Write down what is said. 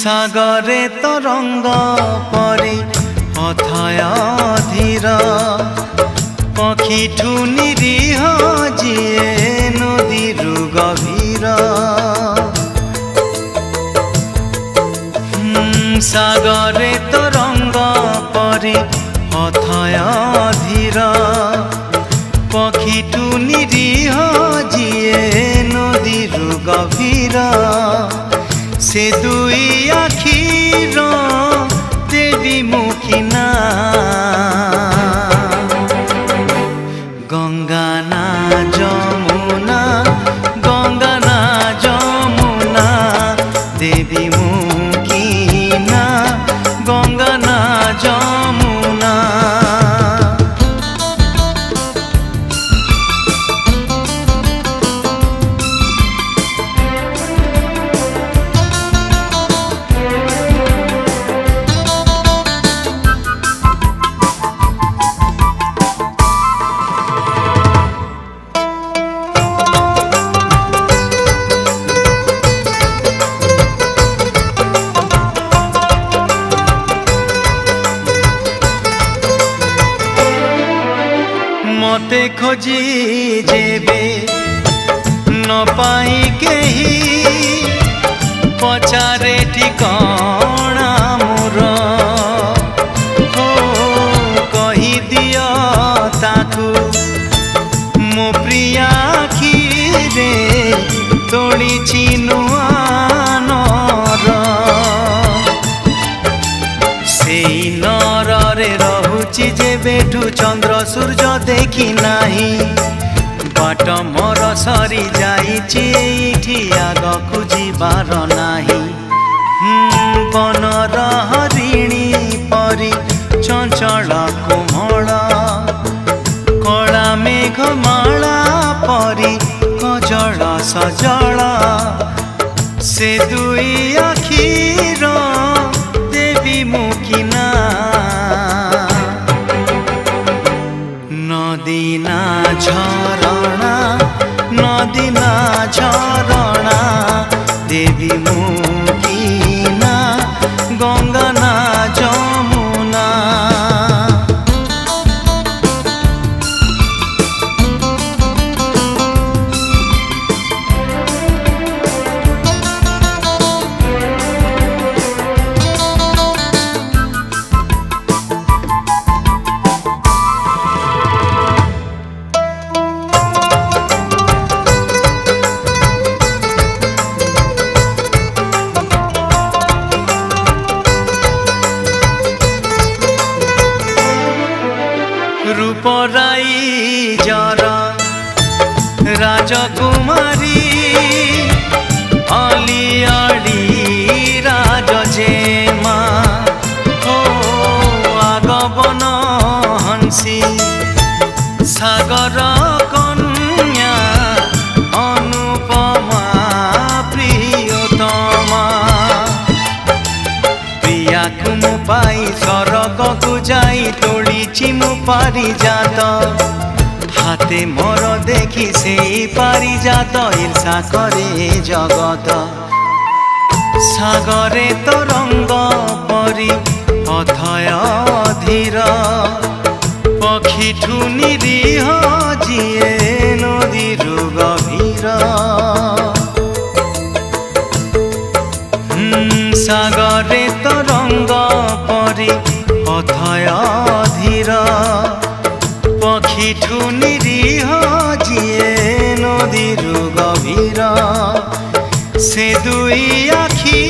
सागरे तरंग परी अथय धीर पक्षीठू निरीह जिए नदीरु गभीर सागरे तरंग परी अथय धीर पक्षीठू निरीह जिए नदीरु गभीर से दुई आखिर देवी मुखिना गंगा ना जमुना गंगा ना जमुना देवी मुखिना गंगा ना जमुना मते खोजी जेबे न पाई केही पचारे ठिकाना मोर हो कही दियो ताकू मो प्रिया आखिरे तोड़ी चिनुआ नर सेई नरे रहुची जेबेठू चंद्र सूर्य देखी नाही बाट मोर सरी जाइछि एठी आगकू जिबार नाही बनर हरिणी परी चंचल कोमल कला मेघमाला परी कजल सजल से दुई आखिर देवी मुखिना नदीना झरणा नदीना झरणा देवी मुखिना गंगा ना जमुना रूपराई जरा राजकुमारी अलियाड़ी राजजेमा हो आगमन हंसी सागर कन्या अनुपमा प्रियतमा प्रिया कुमु पाई स्वर्ग को जाई तोड़ी मु पारिजात हाथे मोर देखी से पारिजात ईर्षा करे जगत सागरे तरंग परी अथय धीर पक्षीठू निरीह जिए नदीरु गभीर सागरे तरंग परी अथय धीर पक्षीठू निरीह जिए नदीरु गभीर से दुई आखि